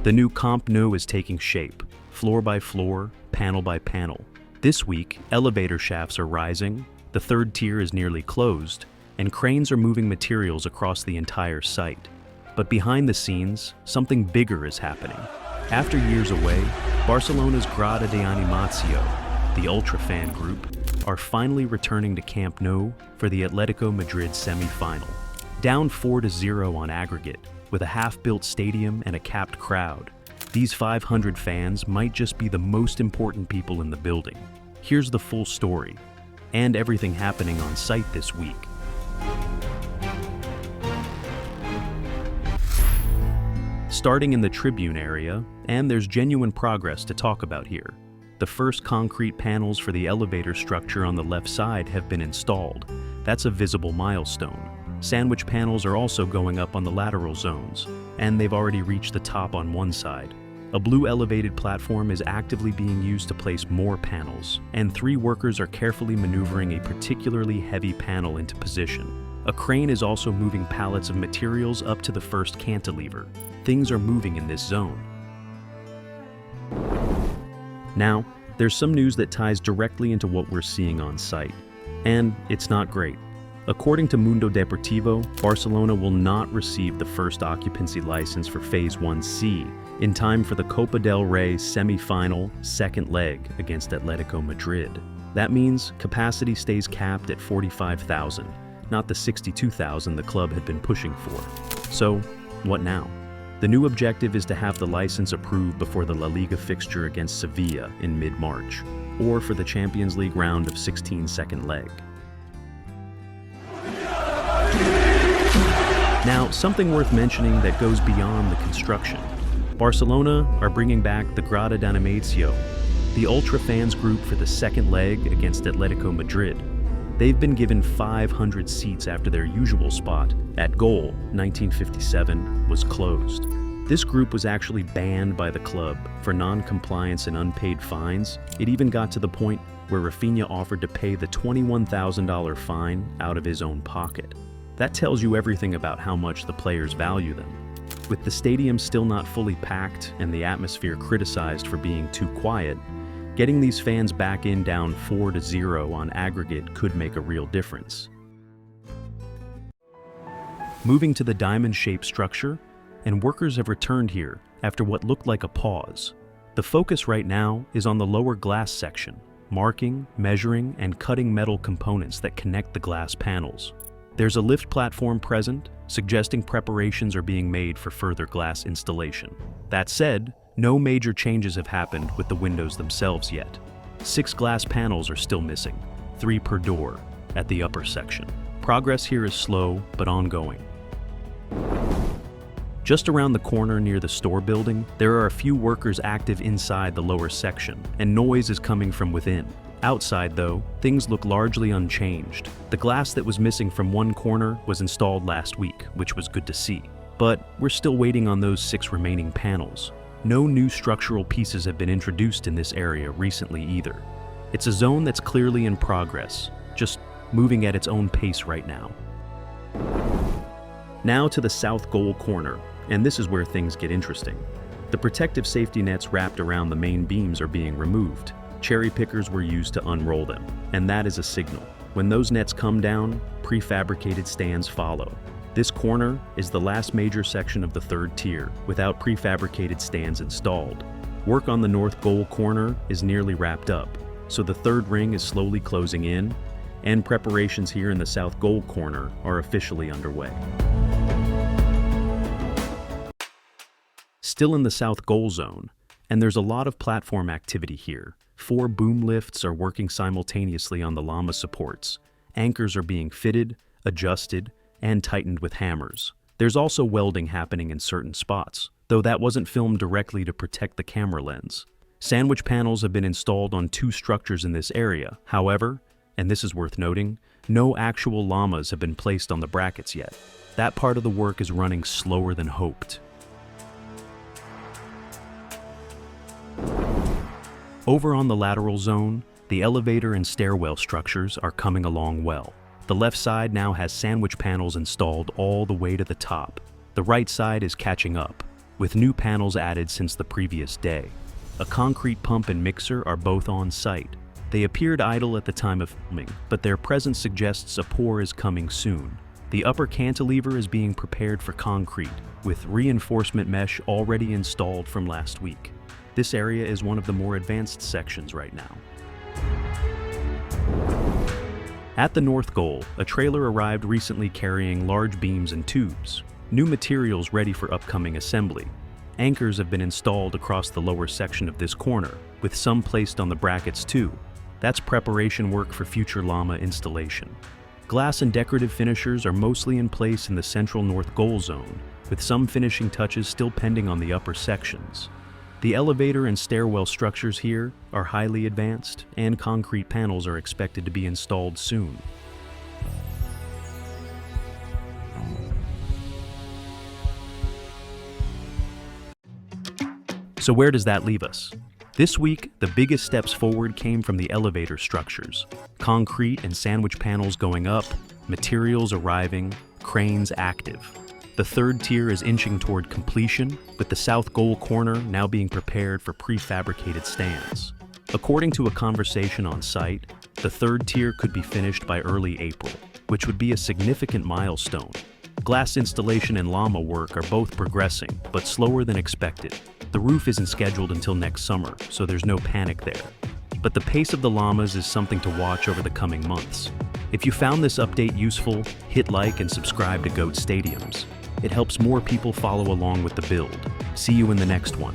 The new Camp Nou is taking shape, floor by floor, panel by panel. This week, elevator shafts are rising, the third tier is nearly closed, and cranes are moving materials across the entire site. But behind the scenes, something bigger is happening. After years away, Barcelona's Grada de Animació, the ultra fan group, are finally returning to Camp Nou for the Atlético Madrid semi-final. Down 4-0 on aggregate, with a half-built stadium and a capped crowd, these 500 fans might just be the most important people in the building. Here's the full story, and everything happening on site this week. Starting in the tribune area, and there's genuine progress to talk about here. The first concrete panels for the elevator structure on the left side have been installed. That's a visible milestone. Sandwich panels are also going up on the lateral zones, and they've already reached the top on one side. A blue elevated platform is actively being used to place more panels, and 3 workers are carefully maneuvering a particularly heavy panel into position. A crane is also moving pallets of materials up to the first cantilever. Things are moving in this zone. Now, there's some news that ties directly into what we're seeing on site, and it's not great. According to Mundo Deportivo, Barcelona will not receive the first occupancy license for Phase 1C in time for the Copa del Rey semi-final second leg against Atlético Madrid. That means capacity stays capped at 45,000, not the 62,000 the club had been pushing for. So, what now? The new objective is to have the license approved before the La Liga fixture against Sevilla in mid-March, or for the Champions League round of 16 second leg. Now, something worth mentioning that goes beyond the construction. Barcelona are bringing back the Grada de Animació, the ultra fans group for the second leg against Atlético Madrid. They've been given 500 seats after their usual spot at goal 1957 was closed. This group was actually banned by the club for non-compliance and unpaid fines. It even got to the point where Rafinha offered to pay the $21,000 fine out of his own pocket. That tells you everything about how much the players value them. With the stadium still not fully packed and the atmosphere criticized for being too quiet, getting these fans back in down 4-0 on aggregate could make a real difference. Moving to the diamond-shaped structure, and workers have returned here after what looked like a pause. The focus right now is on the lower glass section, marking, measuring, and cutting metal components that connect the glass panels. There's a lift platform present, suggesting preparations are being made for further glass installation. That said, no major changes have happened with the windows themselves yet. 6 glass panels are still missing, 3 per door, at the upper section. Progress here is slow, but ongoing. Just around the corner near the store building, there are a few workers active inside the lower section, and noise is coming from within. Outside, though, things look largely unchanged. The glass that was missing from one corner was installed last week, which was good to see. But we're still waiting on those 6 remaining panels. No new structural pieces have been introduced in this area recently either. It's a zone that's clearly in progress, just moving at its own pace right now. Now to the south goal corner, and this is where things get interesting. The protective safety nets wrapped around the main beams are being removed. Cherry pickers were used to unroll them, and that is a signal. When those nets come down, prefabricated stands follow. This corner is the last major section of the third tier, without prefabricated stands installed. Work on the north goal corner is nearly wrapped up, so the third ring is slowly closing in, and preparations here in the south goal corner are officially underway. Still in the south goal zone, and there's a lot of platform activity here. 4 boom lifts are working simultaneously on the llama supports. Anchors are being fitted, adjusted, and tightened with hammers. There's also welding happening in certain spots, though that wasn't filmed directly to protect the camera lens. Sandwich panels have been installed on 2 structures in this area. However, and this is worth noting, no actual llamas have been placed on the brackets yet. That part of the work is running slower than hoped. Over on the lateral zone, the elevator and stairwell structures are coming along well. The left side now has sandwich panels installed all the way to the top. The right side is catching up. with new panels added since the previous day. A concrete pump and mixer are both on site. They appeared idle at the time of filming, but their presence suggests a pour is coming soon. The upper cantilever is being prepared for concrete, with reinforcement mesh already installed from last week. This area is one of the more advanced sections right now. At the north goal, a trailer arrived recently carrying large beams and tubes. New materials ready for upcoming assembly. Anchors have been installed across the lower section of this corner, with some placed on the brackets too. That's preparation work for future llama installation. Glass and decorative finishers are mostly in place in the central north goal zone, with some finishing touches still pending on the upper sections. The elevator and stairwell structures here are highly advanced, and concrete panels are expected to be installed soon. So where does that leave us? This week, the biggest steps forward came from the elevator structures. Concrete and sandwich panels going up, materials arriving, cranes active. The third tier is inching toward completion, with the south goal corner now being prepared for prefabricated stands. According to a conversation on site, the third tier could be finished by early April, which would be a significant milestone. Glass installation and llama work are both progressing, but slower than expected. The roof isn't scheduled until next summer, so there's no panic there. But the pace of the llamas is something to watch over the coming months. If you found this update useful, hit like and subscribe to Goat Stadiums. It helps more people follow along with the build. See you in the next one.